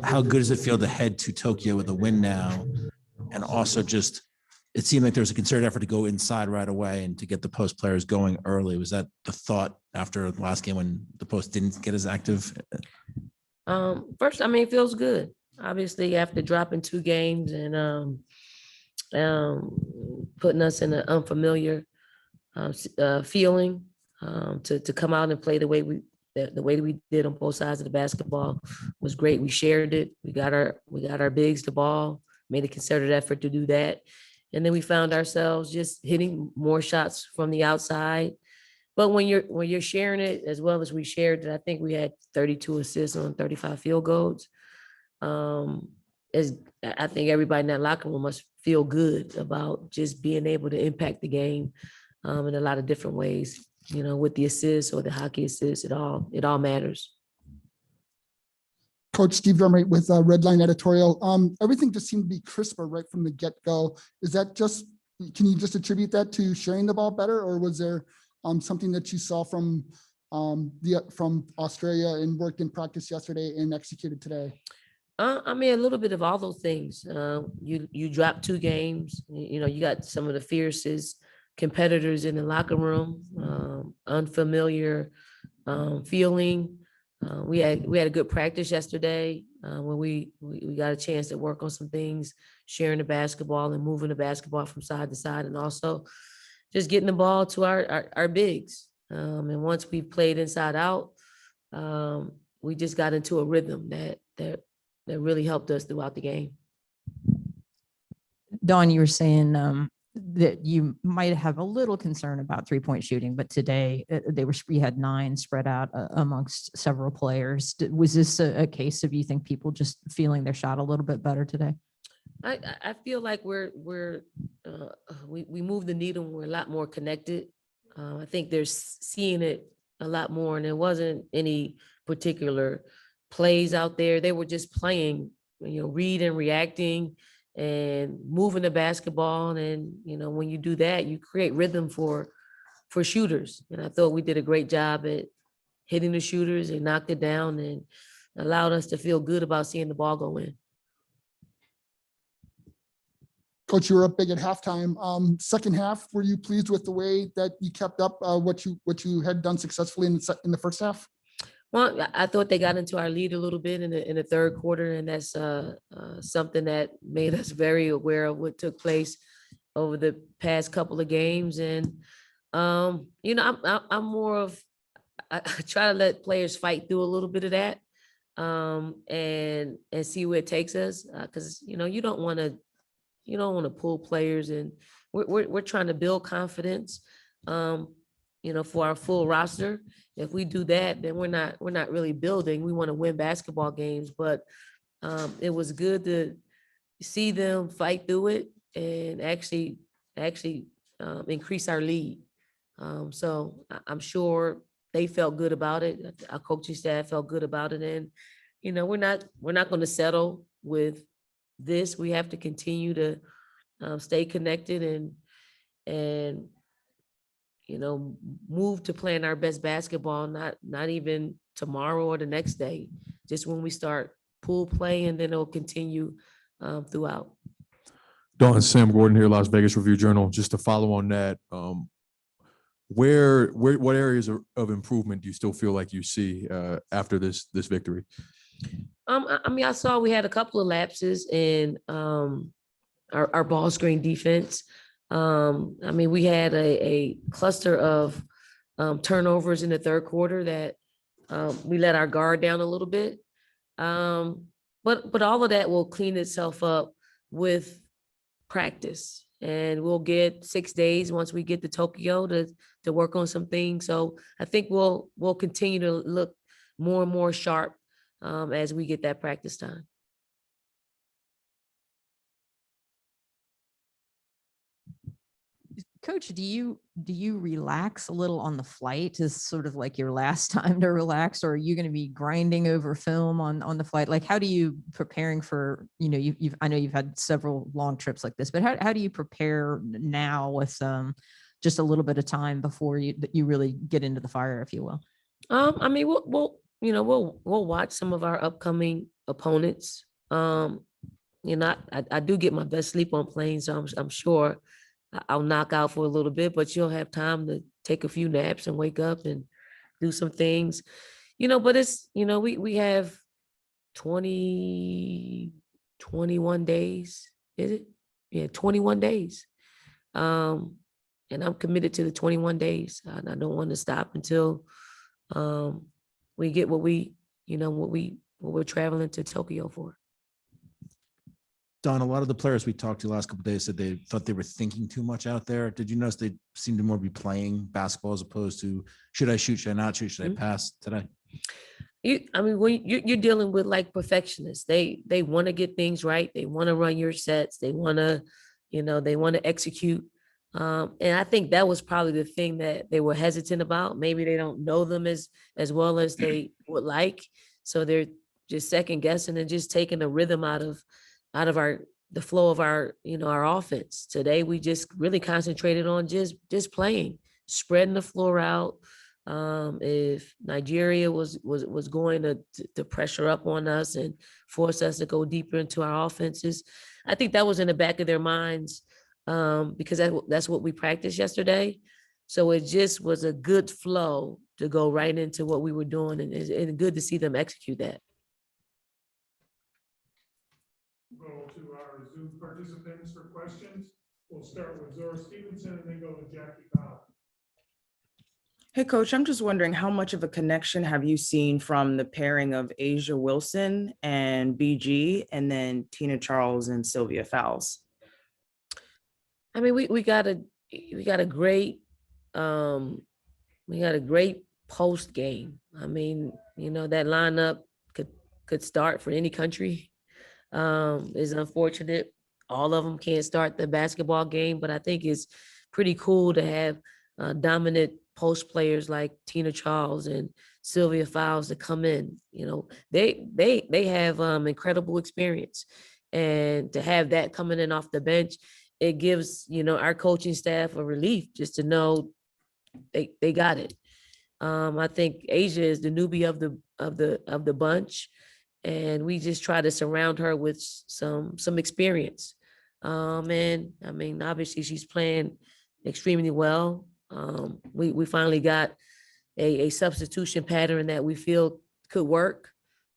How good does it feel to head to Tokyo with a win now? And also just, it seemed like there was a concerted effort to go inside right away and to get the post players going early. Was that the thought after the last game when the post didn't get as active? First, I mean, it feels good. Obviously, after dropping 2 games and putting us in an unfamiliar feeling, to come out and play the way we did on both sides of the basketball was great. We shared it. We got our bigs the ball, made a concerted effort to do that. And then we found ourselves just hitting more shots from the outside. But when you're sharing it as well as we shared it, I think we had 32 assists on 35 field goals. I think everybody in that locker room must feel good about just being able to impact the game in a lot of different ways. With the assists or the hockey assists, it all matters. Coach Steve Drummond with Redline Editorial. Everything just seemed to be crisper right from the get-go. Can you just attribute that to sharing the ball better, or was there something that you saw from Australia and worked in practice yesterday and executed today? I mean, a little bit of all those things. You dropped 2 games. You got some of the fiercest competitors in the locker room, unfamiliar feeling. We had a good practice yesterday when we got a chance to work on some things, sharing the basketball and moving the basketball from side to side, and also just getting the ball to our bigs. And once we played inside out, we just got into a rhythm that really helped us throughout the game. Dawn, you were saying that you might have a little concern about 3-point shooting, but today we had 9 spread out amongst several players. Was this a case of, you think, people just feeling their shot a little bit better today? I feel like we moved the needle. We're a lot more connected. I think they're seeing it a lot more, and there wasn't any particular plays out there. They were just playing, read and reacting and moving the basketball. And, when you do that, you create rhythm for shooters. And I thought we did a great job at hitting the shooters and knocked it down and allowed us to feel good about seeing the ball go in. Coach, you were up big at halftime. Second half, were you pleased with the way that you kept up what you had done successfully in the first half? Well, I thought they got into our lead a little bit in the third quarter, and that's something that made us very aware of what took place over the past couple of games. And I'm more of, I try to let players fight through a little bit of that, and see where it takes us, because you don't want to pull players, and we're trying to build confidence, for our full roster. If we do that, then we're not really building. We want to win basketball games, but it was good to see them fight through it and actually increase our lead. So I'm sure they felt good about it. Our coaching staff felt good about it, and we're not going to settle with this. We have to continue to stay connected and move to playing our best basketball, not even tomorrow or the next day, just when we start pool play, and then it'll continue throughout. Dawn, Sam Gordon here, Las Vegas Review-Journal. Just to follow on that, what areas of improvement do you still feel like you see after this victory? I mean, I saw we had a couple of lapses in our ball screen defense. I mean, we had a cluster of turnovers in the third quarter that we let our guard down a little bit. But all of that will clean itself up with practice, and we'll get 6 days once we get to Tokyo to work on some things. So I think we'll continue to look more and more sharp as we get that practice time. Coach, do you relax a little on the flight? Is sort of like your last time to relax, or are you going to be grinding over film on the flight? Like, how do you preparing for, I know you've had several long trips like this, but how do you prepare now with just a little bit of time before you really get into the fire, if you will? I mean, we'll watch some of our upcoming opponents. I do get my best sleep on planes, so I'm sure I'll knock out for a little bit, but you'll have time to take a few naps and wake up and do some things, but it's, we have 21 days, is it? Yeah, 21 days. And I'm committed to the 21 days. And I don't want to stop until we get what we're traveling to Tokyo for. Don, a lot of the players we talked to the last couple of days said they thought they were thinking too much out there. Did you notice they seemed to more be playing basketball as opposed to should I shoot, should I not shoot, should I pass today? When you're dealing with like perfectionists, they want to get things right. They want to run your sets. They want to, they want to execute. And I think that was probably the thing that they were hesitant about. Maybe they don't know them as well as they would like. So they're just second guessing and just taking the rhythm out of the flow of our offense. Today, we just really concentrated on just playing, spreading the floor out. If Nigeria was going to pressure up on us and force us to go deeper into our offenses, I think that was in the back of their minds, because that's what we practiced yesterday. So it just was a good flow to go right into what we were doing, and it's good to see them execute that. Go to our Zoom participants for questions. We'll start with Zora Stevenson and then go to Jackie Powell. Hey, Coach, I'm just wondering how much of a connection have you seen from the pairing of Asia Wilson and BG and then Tina Charles and Sylvia Fowles? I mean, we got a great post game. I mean, that lineup could start for any country. It's unfortunate all of them can't start the basketball game, but I think it's pretty cool to have dominant post players like Tina Charles and Sylvia Fowles to come in. They have incredible experience, and to have that coming in off the bench, it gives our coaching staff a relief just to know they got it. I think Asia is the newbie of the bunch, and we just try to surround her with some experience. And I mean, obviously she's playing extremely well. We finally got a substitution pattern that we feel could work.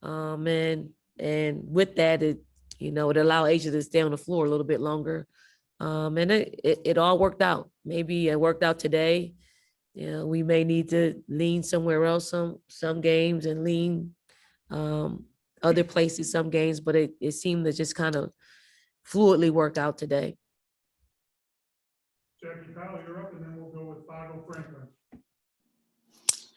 And with that, it allowed Asia to stay on the floor a little bit longer. And it all worked out. Maybe it worked out today. We may need to lean somewhere else some games and lean other places some games, but it seemed to just kind of fluidly work out today. Jackie Powell, you're up, and then we'll go with Fago Franklin.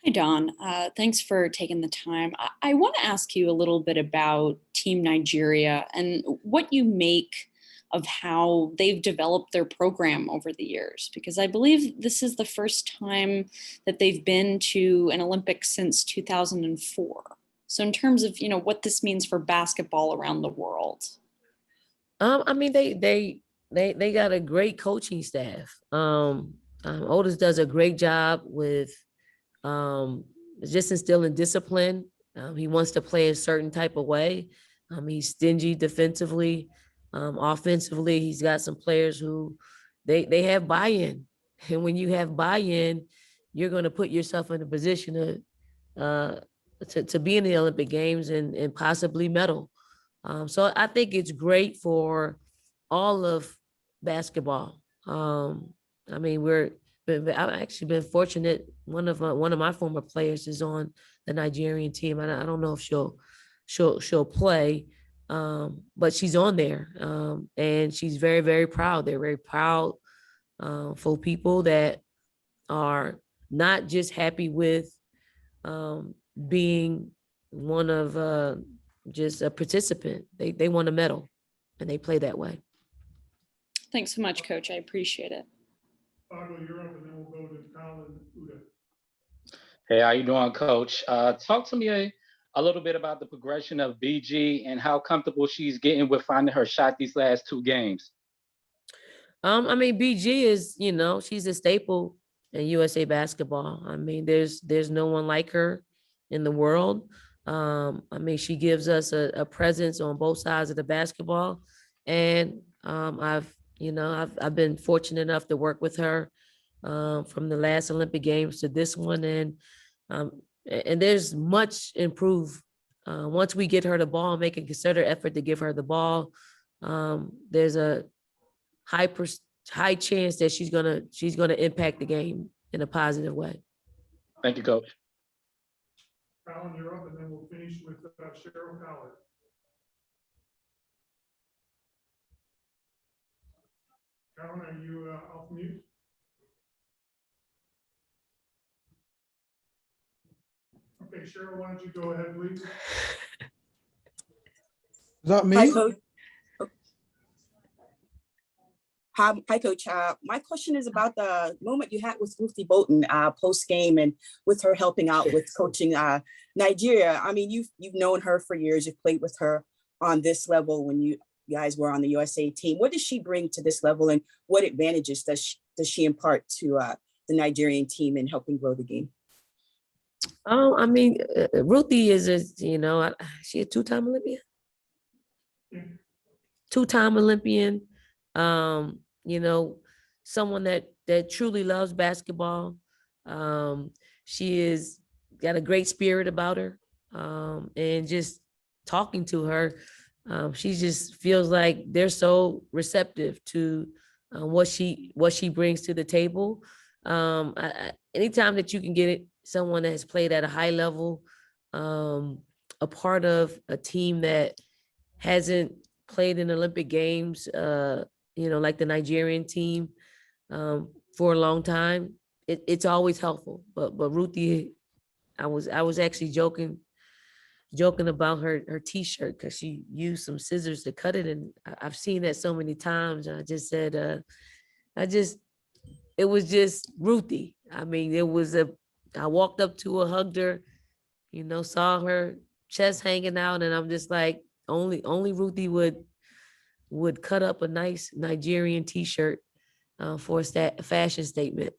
Hi, Don. Thanks for taking the time. I want to ask you a little bit about Team Nigeria and what you make of how they've developed their program over the years, because I believe this is the first time that they've been to an Olympics since 2004. So in terms of, what this means for basketball around the world. I mean, they got a great coaching staff. Otis does a great job with just instilling discipline. He wants to play a certain type of way. He's stingy defensively. Offensively, he's got some players who they have buy-in. And when you have buy-in, you're going to put yourself in a position to be in the Olympic Games and possibly medal. So I think it's great for all of basketball. I mean, I've actually been fortunate. One of my former players is on the Nigerian team. I don't know if she'll play, but she's on there, and she's very, very proud. They're very proud for people that are not just happy with being one of just a participant. They want a medal, and they play that way. Thanks so much, Coach. I appreciate it. Fago, you're up, and then we'll go to Colin Uda. Hey, how you doing, Coach? Talk to me a little bit about the progression of BG and how comfortable she's getting with finding her shot these last two games. I mean, BG is, she's a staple in USA basketball. I mean, there's no one like her in the world. I mean, she gives us a presence on both sides of the basketball. And I've been fortunate enough to work with her from the last Olympic Games to this one. And there's much improved. Once we get her the ball, make a concerted effort to give her the ball, there's a high chance that she's gonna impact the game in a positive way. Thank you, Coach. Colin, you're up, and then we'll finish with Cheryl Collard. Colin, are you off mute? Okay, Cheryl, why don't you go ahead, please? Is that Hi, me? Coach. Hi, Coach. My question is about the moment you had with Ruthie Bolton post game and with her helping out with coaching Nigeria. I mean, you've known her for years. You've played with her on this level when you guys were on the USA team. What does she bring to this level, and what advantages does she impart to the Nigerian team in helping grow the game? Oh, I mean, Ruthie is she a two-time Olympian? Two-time Olympian. Someone that truly loves basketball. She is got a great spirit about her. And just talking to her, she just feels like they're so receptive to what she brings to the table. Anytime that you can get someone that has played at a high level, a part of a team that hasn't played in Olympic Games, like the Nigerian team, for a long time, it's always helpful. But Ruthie, I was actually joking about her t-shirt because she used some scissors to cut it, and I've seen that so many times. And I just said, it was just Ruthie. I mean, I walked up to her, hugged her, saw her chest hanging out, and I'm just like, only Ruthie would cut up a nice Nigerian t-shirt for a fashion statement.